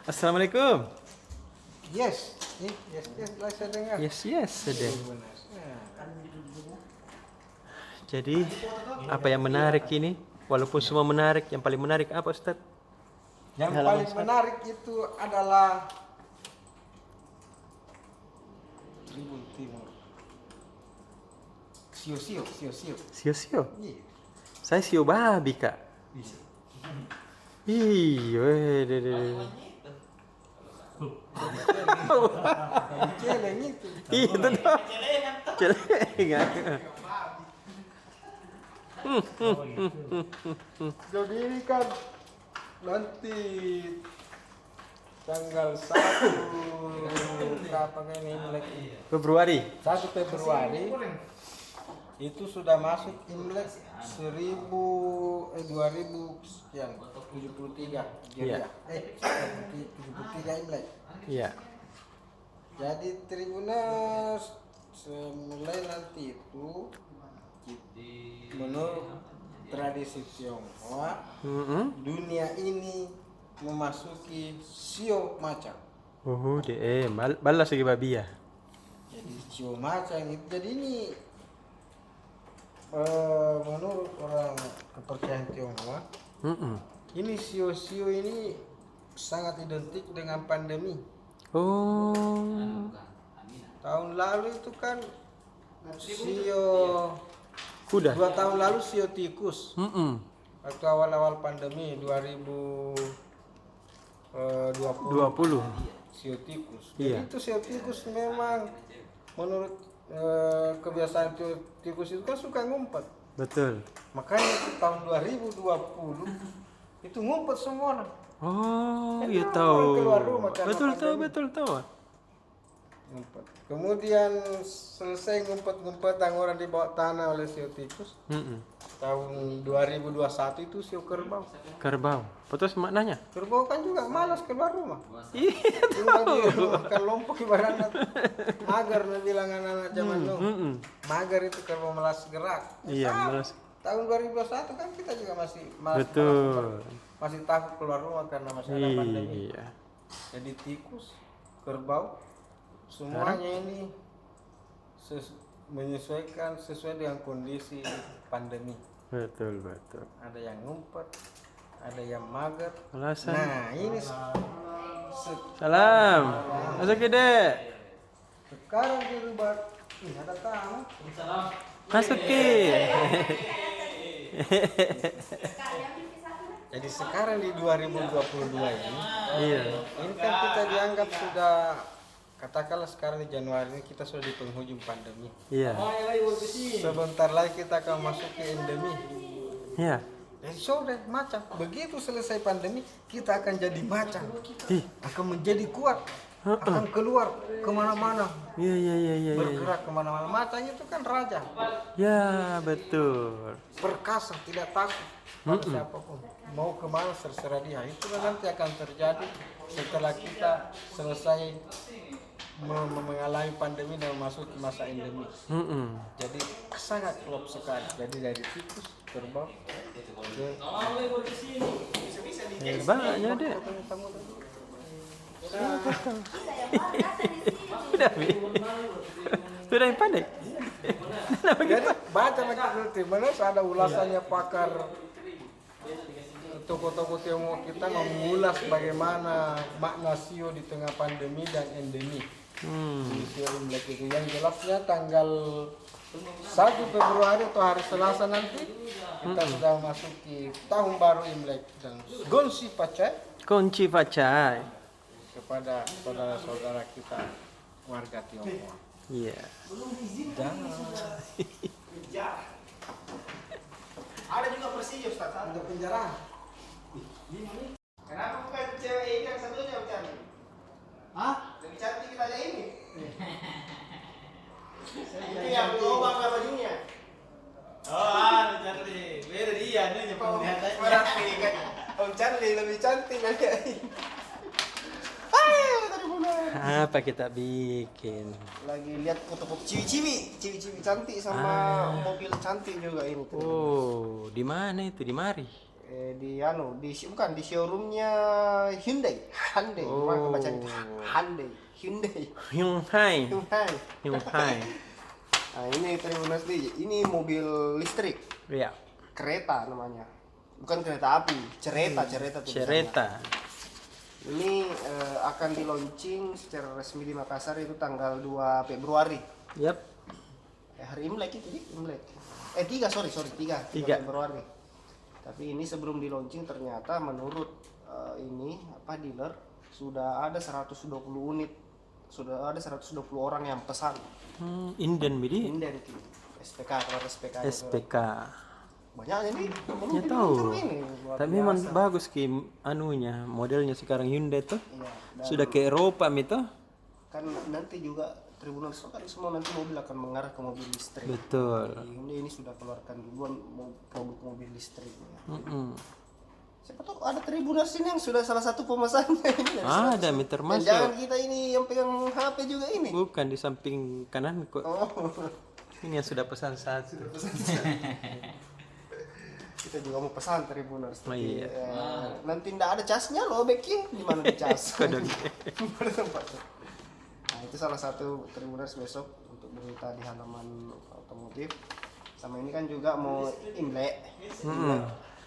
Assalamualaikum. Yes, lah saya dengar. Yes, sudah. Benar. Jadi, apa yang menarik ini? Walaupun semua menarik, yang paling menarik apa, Ustaz? Yang Halaman paling satu. menarik itu adalah Tribun Timur. Sio-sio. Sio-sio. Iya. Saya sio babi, Kak. Bisa. Iya, Celeng itu. Iya, itu tuh. Celengan. Jadi ini kan nanti tanggal 1 kapan ini Imlek? Februari. 1 Februari itu sudah masuk Imlek 2000 sekian 73 Iya. 73 Imlek. Iya. Jadi Tribuners mulai nanti itu menurut tradisi Tionghoa dunia ini memasuki sio macan. Deh, balas lagi babi ya. Jadi sio macan itu jadi ini menurut orang kepercayaan Tionghoa ini sio-sio ini sangat identik dengan pandemi. Oh, Tahun lalu itu kan sio kuda. 2 tahun lalu sio tikus. Waktu awal-awal pandemi 2020 20. sio tikus. Iya. Jadi itu sio tikus memang menurut kebiasaan tikus itu kan suka ngumpet. Betul. Makanya itu tahun 2020 itu ngumpet semua. Oh, Kan iya orang tahu. keluar rumah karena Betul tahu. Ngumpet. Kemudian selesai ngumpet-ngumpet orang di bawah tanah oleh sio tikus. Tahun 2021 itu sio kerbau. Kerbau. Putus maknanya? Kerbau kan juga malas keluar rumah. Iya Tinggal di tahu. rumah kan lompok ibaratnya. Mager bilang anak-anak zaman dulu. Mager itu kerbau malas gerak. Iya, Sama. malas. Tahun 2021 kan kita juga masih malas. Betul. Masih takut keluar rumah karena masih ada pandemi. Iya. Jadi tikus, kerbau, semuanya ini menyesuaikan sesuai dengan kondisi pandemi. Betul. Ada yang ngumpet, ada yang mager. Alasan. Nah ini Salam. Masuk Dek. sekarang di rumah ini ada tamu. Masuk Ki. Jadi sekarang di 2022 ini, Iya. ini kan kita dianggap sudah katakanlah sekarang di Januari ini kita sudah di penghujung pandemi. Iya. Sebentar lagi kita akan masuk ke endemi. Iya. Jadi sudah macan. Begitu selesai pandemi kita akan jadi macan. Ih. Akan menjadi kuat. Akan keluar kemana-mana. Iya. Bergerak kemana-mana. Macan itu kan raja. Ya, betul. Perkasa, tidak takut pada siapapun. Mau kemana terserah dia. Itu nanti akan terjadi setelah kita selesai mengalami pandemi dan masuk ke masa endemi. Jadi sangat klop sekali. Jadi dari tikus, kerbau, Banyak Dek. Udah, Bi. Sudah yang pandai. Jadi baca nanti mana ada ulasannya pakar toko-toko Tionghoa kita mengulas bagaimana makna sio di tengah pandemi dan endemi. Di sio Imlek itu yang jelasnya tanggal 1 Februari atau hari Selasa nanti kita sudah masuki tahun baru Imlek dan Gonsi Pacai Kunci pacai. kepada saudara-saudara kita warga Tionghoa. Iya. Ada juga Persija Ustaz. Ada penjara. Kenapa bukan cewek ini yang satunya Ustaz? Hah? Lebih cantik kita aja ini. Ini yang lubang apa bajunya? Oh, Charlie. Beda dia, nih penglihatannya. Om Charlie lebih cantik aja. Apa kita bikin? Lagi lihat foto-foto ciwi-ciwi cantik sama mobil cantik juga ini. Oh, di mana itu? Di mari. bukan di showroomnya Hyundai. Gimana bacanya? Hyundai. Hyundai. Hyundai. Hyundai. Nah, ini Tribuners ini mobil listrik. Iya. Kereta namanya. Bukan kereta api, cereta tulisannya. Cereta. Ini akan di launching secara resmi di Makassar itu tanggal 2 Februari. Yap. Hari Imlek itu, Imlek. 3 Februari. Tapi ini sebelum di launching ternyata menurut dealer sudah ada 120 unit. Sudah ada 120 orang yang pesan. Inden bidi. Inden itu. SPK. SPK. Banyak ini. Ya tahu. Ini, luar Tapi memang biasa. bagus anunya, modelnya sekarang Hyundai tuh. Iya, dan Sudah ke Eropa itu. kan nanti juga Tribuners kan semua nanti mobil akan mengarah ke mobil listrik. Betul. Hyundai ini sudah keluarkan duluan produk mobil listrik. Siapa tahu ada Tribuners ini yang sudah salah satu pemesannya ini. Ada meter Dan masuk. jangan kita ini yang pegang HP juga ini. Bukan di samping kanan kok. Oh. Ini yang sudah pesan satu. Kita juga mau pesan Tribuners. Oh, iya. Nanti ndak ada casnya loh, Becky. Di mana di cas? Kodok. Mana tempatnya? Nah, itu salah satu Tribuners besok untuk berita di halaman otomotif. Sama ini kan juga mau Imlek.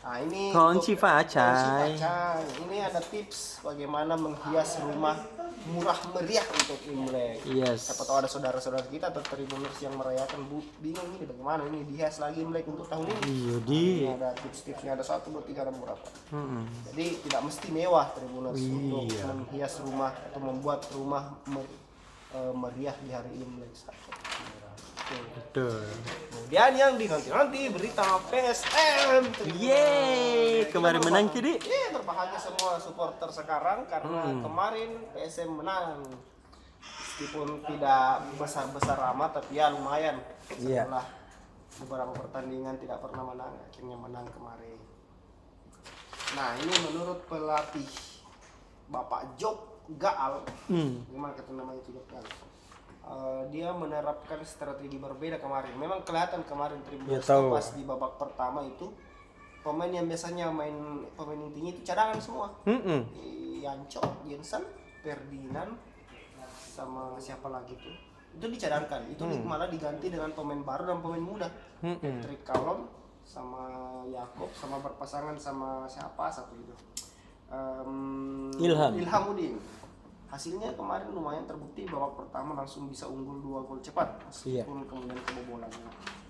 Nah, ini Kunci untuk- pacai. kunci pacai. Ini ada tips bagaimana menghias rumah murah meriah untuk Imlek. Yes. Siapa tahu ada saudara-saudara kita atau Tribuners yang merayakan bingung ini bagaimana ini dihias lagi Imlek untuk tahun ini. Iya di. Ini ada tips-tipsnya, ada 1, 2, 3 dan berapa. Mm-mm. Jadi tidak mesti mewah Tribuners untuk Iya. menghias rumah atau membuat rumah meriah di hari Imlek. Oke. Betul. Kemudian yang dinanti-nanti berita PSM. Yeay, kemarin menang kiri. Berbahagia semua supporter sekarang karena kemarin PSM menang. Meskipun tidak besar-besar amat tapi ya lumayan. Iya. Setelah beberapa pertandingan tidak pernah menang, akhirnya menang kemarin. Nah, ini menurut pelatih Bapak Job Gaal. Gimana kata namanya itu Job Gaal? Dia menerapkan strategi berbeda kemarin. Memang kelihatan kemarin Tribuners Ya, tahu. pas di babak pertama itu pemain yang biasanya main pemain intinya itu cadangan semua. Yanco, Jensen, Ferdinand, sama siapa lagi tuh? Itu dicadangkan. Itu malah diganti dengan pemain baru dan pemain muda. Patrick Calon sama Yakob sama berpasangan sama siapa satu itu. Ilhamuddin. Hasilnya kemarin lumayan terbukti babak pertama langsung bisa unggul 2 gol cepat meskipun kemudian kebobolan.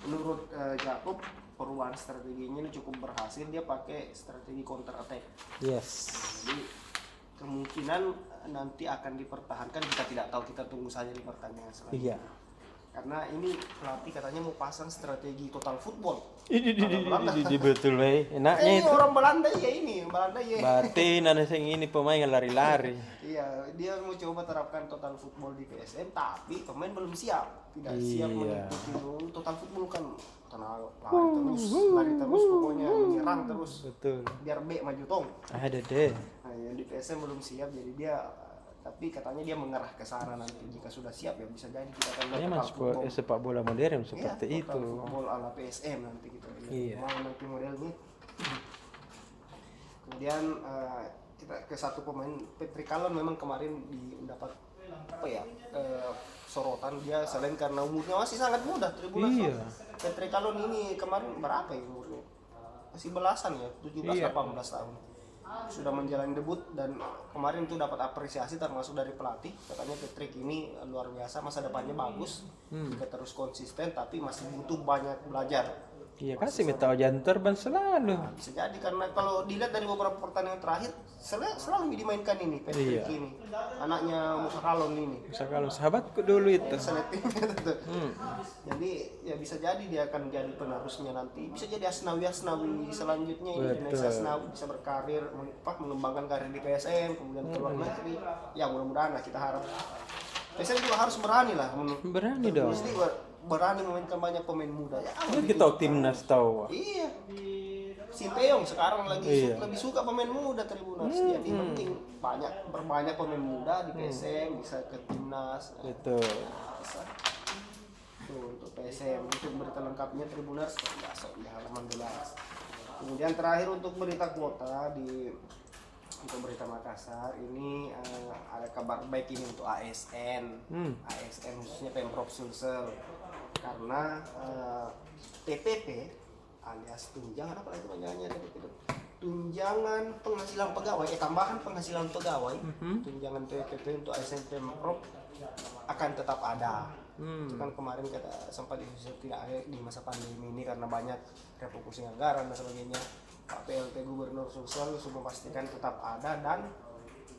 Menurut Jakob perubahan strateginya ini cukup berhasil, dia pakai strategi counter attack. Yes. Jadi kemungkinan nanti akan dipertahankan, kita tidak tahu, kita tunggu saja di pertandingan selanjutnya. Iya. Karena ini pelatih katanya mau pasang strategi total football. Ini betul weh. Enaknya Ini itu. orang Belanda ya ini, Belanda ya. Berarti nana sing ini pemain yang lari-lari. Iya, dia mau coba terapkan total football di PSM, tapi pemain belum siap, tidak Iya. siap mengikuti dulu. Total football kan lari terus pokoknya menyerang terus, Betul. biar B maju tong. Ada deh. Nah, yang di PSM belum siap, jadi dia, tapi katanya dia mengarah ke sana nanti. Jika sudah siap ya bisa jadi kita akan lihat Memang total football. sepak bola modern Iya, seperti total itu. football ala PSM nanti kita lihat. Iya. Mau nanti modelnya. Kemudian kita ke satu pemain, Patrick Calon memang kemarin mendapat sorotan dia selain karena umurnya masih sangat muda. Tribuners. Iya. Patrick Calon ini kemarin berapa ya umurnya? Masih belasan ya, 17-18 tahun. Sudah menjalani debut dan kemarin itu dapat apresiasi termasuk dari pelatih. Katanya Patrick ini luar biasa, masa depannya bagus. Jika terus konsisten tapi masih butuh banyak belajar. Iya kasih minta ujian terbang selalu. Nah, bisa jadi karena kalau dilihat dari beberapa pertandingan terakhir selalu dimainkan ini Patrick ini, anaknya Musa Kalon ini. Bisa kalau sahabatku dulu itu. Selektifnya tentu. Jadi ya bisa jadi dia akan jadi penerusnya nanti. Bisa jadi Asnawi selanjutnya ini Indonesia Asnawi bisa berkarir mengembangkan karir di PSM kemudian ke luar negeri. Ya mudah-mudahan lah kita harap. PSM juga harus berani lah. Berani dong. Mesti berani memainkan banyak pemain muda. Ya, Kita timnas tahu. iya. Sinteyong sekarang lagi lebih suka pemain muda Tribuners. Jadi penting berbanyak pemain muda di PSM bisa ke timnas. Betul. Bisa. Tuh, untuk PSM itu berita lengkapnya Tribuners masuk di halaman 12. Kemudian terakhir untuk berita kuota untuk berita Makassar ini ada kabar baik ini untuk ASN, ASN khususnya Pemprov Sulsel, karena TPP alias tunjangan apa itu panjangannya TPP itu? Tunjangan penghasilan pegawai, tambahan penghasilan pegawai, tunjangan TPP untuk ASN Pemprov akan tetap ada. Itu kan kemarin sempat tidak ada di masa pandemi ini karena banyak refocusing anggaran dan sebagainya. Pak PLT Gubernur Sulsel sudah memastikan tetap ada, dan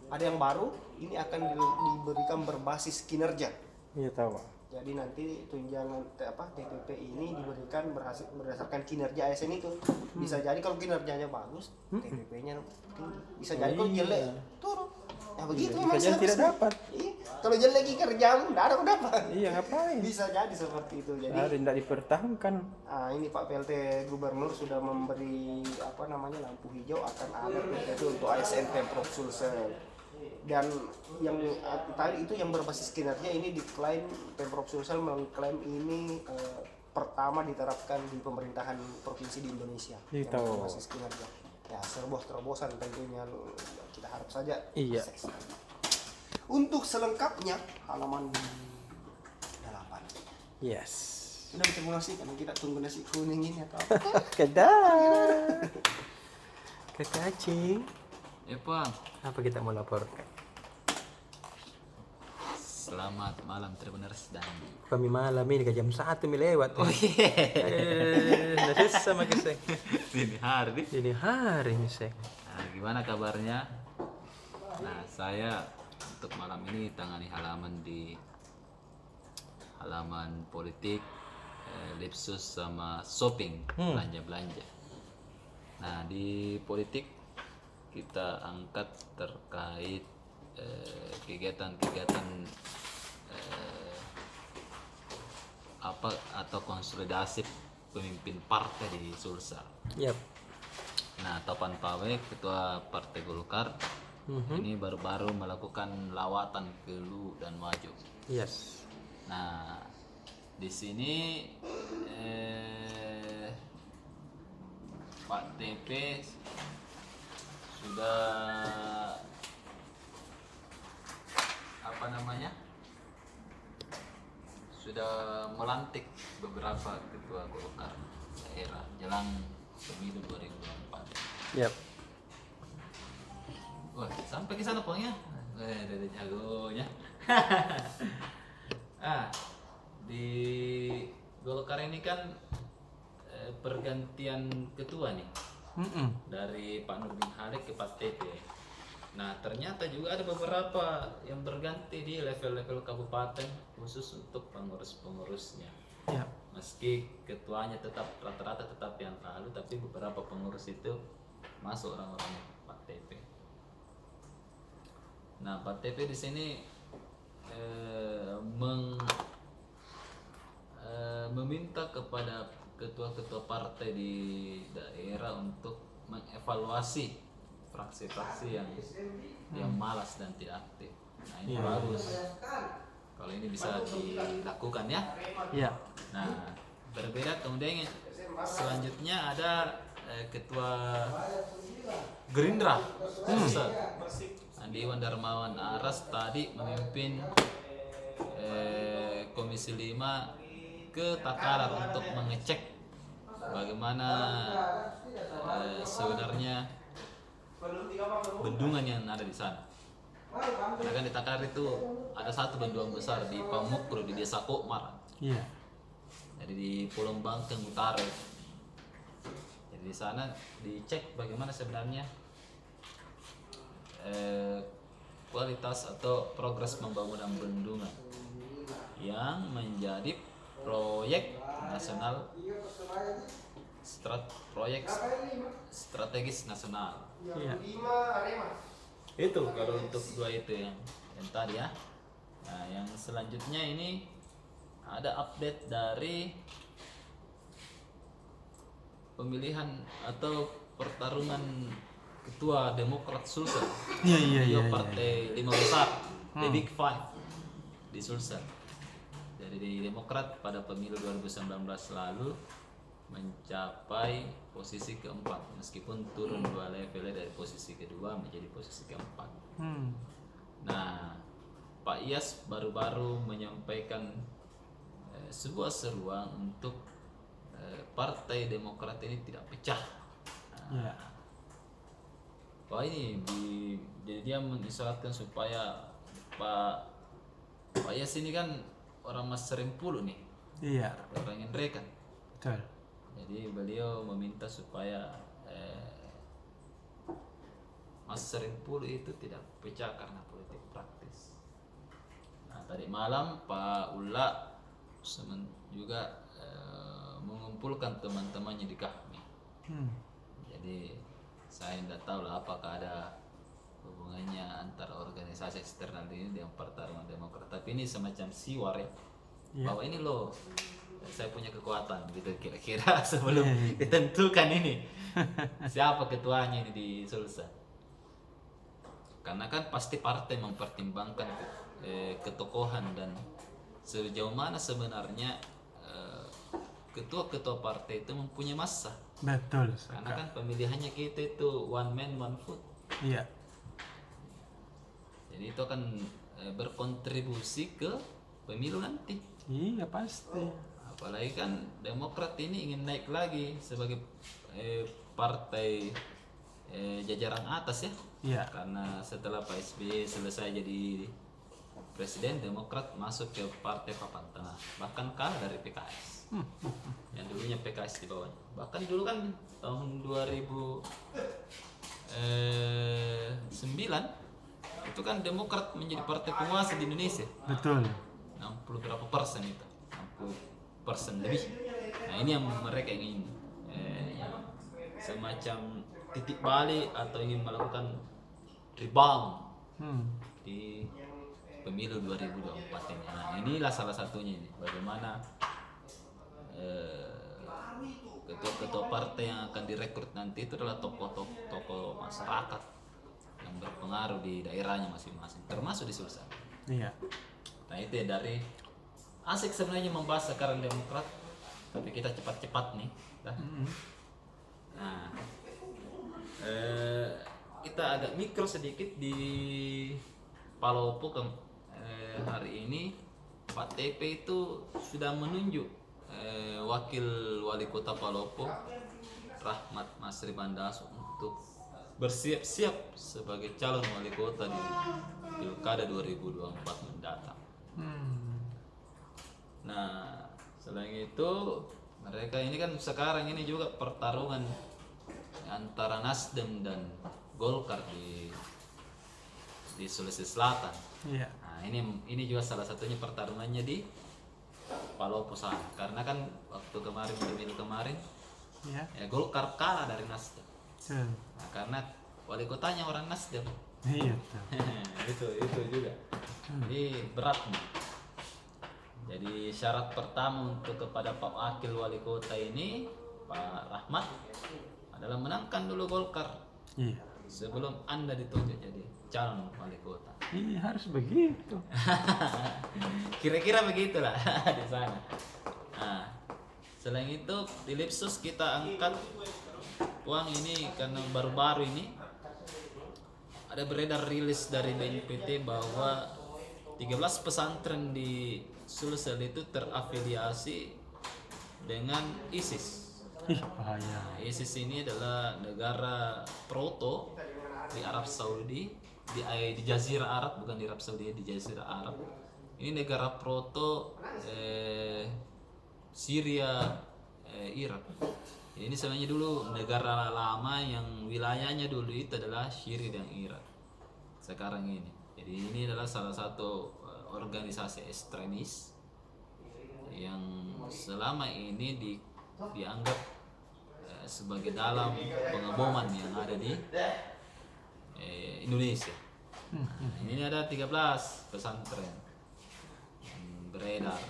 ada yang baru ini akan diberikan berbasis kinerja. Iya tahu. Jadi nanti tunjangan TPP ini diberikan berdasarkan kinerja ASN itu. Bisa jadi kalau kinerjanya bagus, TPP-nya tinggi. Bisa jadi kalau jelek turun. Ya begitu Iya, memang bisa jadi tidak seharusnya. dapat. Iya. Kalau jelek lagi kerjamu, tidak ada dapat. Iya ngapain? Bisa jadi seperti itu. Jadi Tidak dipertahankan. ini Pak PLT Gubernur sudah memberi lampu hijau akan ada PPP untuk ASN Pemprov Sulsel. Dan yang tadi itu yang berbasis kinerja ini diklaim Pemprov Sulsel mengklaim ini pertama diterapkan di pemerintahan provinsi di Indonesia. Itu. Yang berbasis kinerja. Ya sebuah terobosan tentunya, kita harap saja Iya. sukses. Untuk selengkapnya halaman 8. Yes. Sudah bertemu nasi kan, kita tunggu nasi kuning ini atau apa? Kedah. Kekacing. Pak. Apa kita mau laporkan? Selamat malam Tribuners dan Kami malam ini ke jam 1 lewat. Oh iya. Sama kesek. ini hari. Ini hari ini sek. Nah, gimana kabarnya? Nah, saya untuk malam ini tangani halaman politik, lipsus sama shopping, belanja-belanja. Nah, di politik kita angkat terkait kegiatan-kegiatan apa atau konsolidasi pemimpin partai di Sulsel. Yap. Nah, Topan Pawe, Ketua Partai Golkar, ini baru-baru melakukan lawatan ke Lu dan Maju. Yes. Nah, di sini Pak TP sudah sudah melantik beberapa ketua Golkar daerah jelang pemilu 2024. Yap. Wah, sampai ke sana pokoknya. Dari jagonya. Di Golkar ini kan pergantian ketua nih. Dari Pak Nurdin Halid ke Pak TP. Nah, ternyata juga ada beberapa yang berganti di level-level kabupaten khusus untuk pengurus-pengurusnya. Ya. Meski ketuanya tetap rata-rata tetap yang lalu, tapi beberapa pengurus itu masuk orang-orang Pak TP. Nah, Pak TP di sini meminta kepada ketua-ketua partai di daerah untuk mengevaluasi fraksi-fraksi yang malas dan tidak aktif. Nah, ini bagus. Kalau ini bisa dilakukan ya. Iya. Nah, berbeda kemudian selanjutnya ada ketua Gerindra. Andi Iwan Darmawan Aras tadi memimpin Komisi 5 ke Takalar untuk mengecek bagaimana sebenarnya bendungan yang ada di sana. Karena kan di Takalar itu ada satu bendungan besar di Pamukro di Desa Kokmar. Iya. Jadi di Pulau Bangkeng Utara. Jadi di sana dicek bagaimana sebenarnya kualitas atau progres pembangunan bendungan yang menjadi proyek nasional proyek strategis nasional. Iya. Itu kalau untuk dua itu yang tadi ya. Nah, yang selanjutnya ini ada update dari pemilihan atau pertarungan ketua Demokrat Sulsel. Iya. Partai 5 besar, The Big Five di Sulsel. Jadi di Demokrat pada pemilu 2019 lalu mencapai posisi keempat meskipun turun 2 level dari posisi kedua menjadi posisi keempat. Nah, Pak Iyas baru-baru menyampaikan sebuah seruan untuk Partai Demokrat ini tidak pecah. Wah ini jadi dia mengisyaratkan supaya Pak Iyas ini kan orang Mas Serimpulu nih. Iya. Orang Ngenrekan. Betul. Jadi beliau meminta supaya Mas Serimpulu itu tidak pecah karena politik praktis. Nah tadi malam Pak Ulla juga mengumpulkan teman-temannya di Kahmi. Jadi saya tidak tahu lah apakah ada hubungannya antara organisasi eksternal ini dengan pertarungan Demokrat. Tapi ini semacam siwar ya. Bahwa ini loh saya punya kekuatan gitu kira-kira sebelum ditentukan ini siapa ketuanya ini di Sulsel. Karena kan pasti partai mempertimbangkan ketokohan dan sejauh mana sebenarnya ketua-ketua partai itu mempunyai massa. Betul. Karena kan pemilihannya kita itu one man one vote. Iya. Jadi itu akan berkontribusi ke pemilu nanti. Iya pasti. Apalagi kan Demokrat ini ingin naik lagi sebagai partai jajaran atas ya. Iya. Karena setelah Pak SBY selesai jadi presiden, Demokrat masuk ke partai papan tengah, bahkan kalah dari PKS. Yang dulunya PKS di bawahnya. Bahkan dulu kan tahun 2009 itu kan Demokrat menjadi partai penguasa di Indonesia. Betul. 60 berapa persen itu, 60% lebih. Nah ini yang mereka ingin semacam titik balik atau ingin melakukan rebound di pemilu 2024 ini. Nah inilah salah satunya ini, bagaimana ketua-ketua partai yang akan direkrut nanti itu adalah tokoh-tokoh masyarakat yang berpengaruh di daerahnya masing-masing, termasuk di Sulsel. Iya. Nah itu ya, dari asik sebenarnya membahas sekarang Demokrat, tapi kita cepat-cepat nih. Nah, kita agak mikro sedikit di Palopo hari ini. Pak TP itu sudah menunjuk wakil wali kota Palopo Rahmat Masri Bandaso untuk bersiap-siap sebagai calon wali kota di Pilkada 2024 mendatang. Nah, selain itu mereka ini kan sekarang ini juga pertarungan antara Nasdem dan Golkar di Sulawesi Selatan. Iya. Nah, ini juga salah satunya pertarungannya di Palopo sana. Karena kan waktu kemarin pemilu kemarin Iya. ya Golkar kalah dari Nasdem. Betul. Nah, karena wali kotanya orang Nasdem. Iya. itu juga. Ini berat nih. Jadi syarat pertama untuk kepada Pak Wakil Wali Kota ini, Pak Rahmat, adalah menangkan dulu Golkar. Iya. Sebelum Anda ditunjuk jadi calon wali kota. Iya harus begitu. Kira-kira begitulah di sana. Nah, selain itu di Lipsus kita angkat uang ini karena baru-baru ini ada beredar rilis dari BNPT bahwa 13 pesantren di Sulsel itu terafiliasi dengan ISIS. Ih bahaya. Nah, ISIS ini adalah negara proto di Arab Saudi, di Jazirah Arab, bukan di Arab Saudi, di Jazirah Arab. Ini negara proto Syria, Irak. Ini sebenarnya dulu negara lama yang wilayahnya dulu itu adalah Syria dan Irak. Sekarang ini. Jadi ini adalah salah satu organisasi ekstremis yang selama ini dianggap sebagai dalam pengeboman yang ada di Indonesia. Nah, ini ada 13 pesantren yang beredar.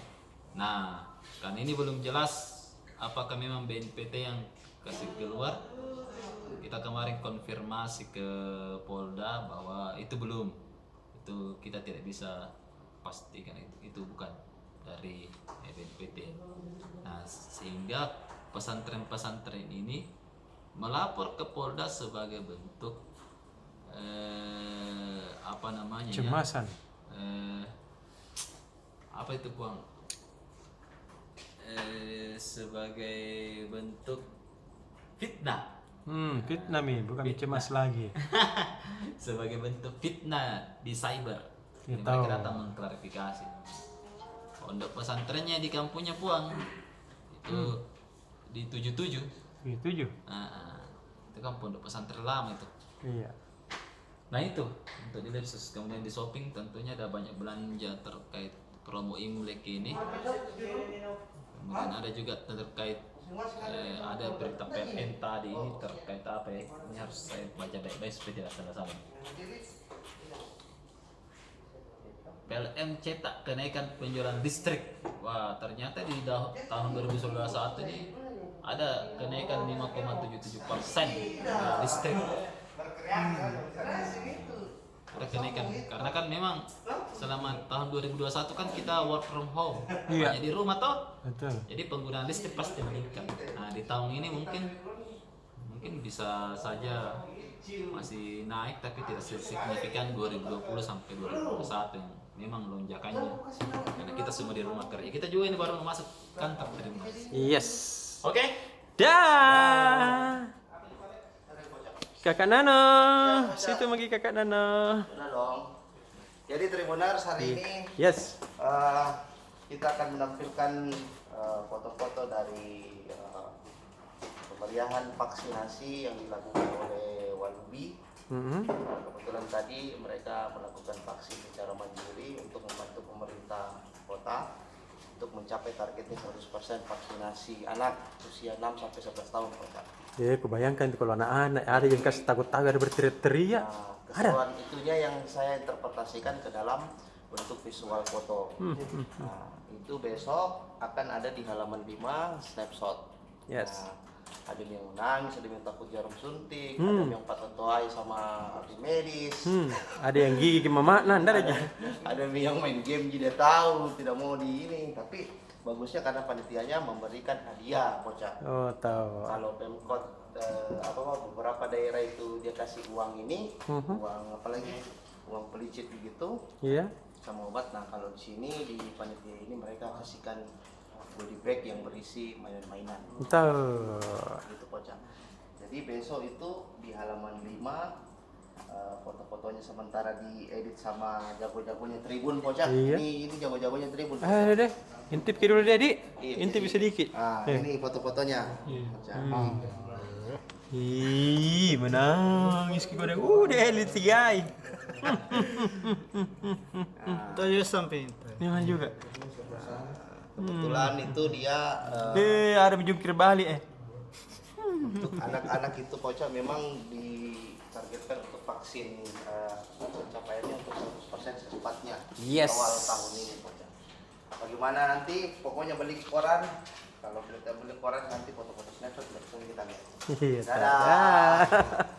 Nah, kan ini belum jelas apakah memang BNPT yang kasih keluar. Kita kemarin konfirmasi ke Polda bahwa itu belum. Itu kita tidak bisa pastikan itu bukan dari BNPT. Nah, sehingga pesantren-pesantren ini melapor ke Polda sebagai bentuk apa namanya ya? Cemasan. Apa itu Puang? Sebagai bentuk fitnah. Fitnah mi, bukan cemas lagi. Sebagai bentuk fitnah di cyber. Ya, Jadi tahu. mereka datang mengklarifikasi. Pondok pesantrennya di kampungnya Puang itu di 77. Setuju. Nah, itu kan pondok pesantren lama itu. Iya. Nah itu untuk di Lipsus. Kemudian di shopping tentunya ada banyak belanja terkait promo Imlek ini. Kemudian ada juga terkait ada berita PLN tadi ini terkait apa ya? Ini harus saya baca baik-baik supaya tidak salah-salah. PLN cetak kenaikan penjualan listrik. Wah, ternyata di tahun 2021 ini ada kenaikan 5,77% listrik. Ada kenaikan karena kan memang selama tahun 2021 kan kita work from home. Iya. Banyak di rumah toh. Betul. Jadi penggunaan listrik pasti meningkat. Nah, di tahun ini mungkin bisa saja masih naik tapi tidak signifikan 2020 sampai 2021 yang memang lonjakannya. Karena kita semua di rumah kerja. Kita juga ini baru masuk kantor terima. Yes. Oke? Dah. Kakak Nano, situ lagi Kakak Nano. Benar dong. Jadi Tribuners hari ini Yes. kita akan menampilkan foto-foto dari pemeriahan vaksinasi yang dilakukan oleh Walubi. Kebetulan tadi mereka melakukan vaksin secara mandiri untuk membantu pemerintah kota untuk mencapai targetnya 100% vaksinasi anak usia 6 sampai 11 tahun kota. Ya, kebayangkan tuh kalau anak-anak ada yang kasih takut-takut ada berteriak-teriak. Nah, keseruan itunya yang saya interpretasikan ke dalam bentuk visual foto. Nah, itu besok akan ada di halaman 5 snapshot. Yes. Nah, ada yang menangis, ada yang takut jarum suntik, ada yang patah toai sama tim medis. Ada yang gigi mama nanda aja. Ada yang main game tidak tahu, tidak mau di ini, tapi bagusnya karena panitianya memberikan hadiah, bocah. Oh, tahu. Kalau Pemkot beberapa daerah itu dia kasih uang ini, uang apalagi uang pelicit begitu, Iya. sama obat. Nah kalau di sini di panitia ini mereka kasihkan body bag yang berisi mainan-mainan. Tahu. Gitu bocah. Jadi besok itu di halaman 5 foto-fotonya sementara diedit sama jago-jagonya Tribun bocah. Iya. Ini jago-jagonya Tribun. Ada deh. Intip ke dulu deh, Dik. Iya, Intip jadi- sedikit. Ah, ini foto-fotonya. Bocah. Ih, menangis ke gue. Udah elit sih, guys. Toyo sampai itu. Memang juga. Kebetulan itu dia Ada menjungkir balik. untuk anak-anak itu bocah memang ditargetkan untuk vaksin pencapaiannya untuk 100% secepatnya. Yes. Awal tahun ini bocah. Bagaimana nanti pokoknya beli koran. Kalau kita beli koran nanti foto-foto snapshot langsung kita lihat. Iya. Dadah.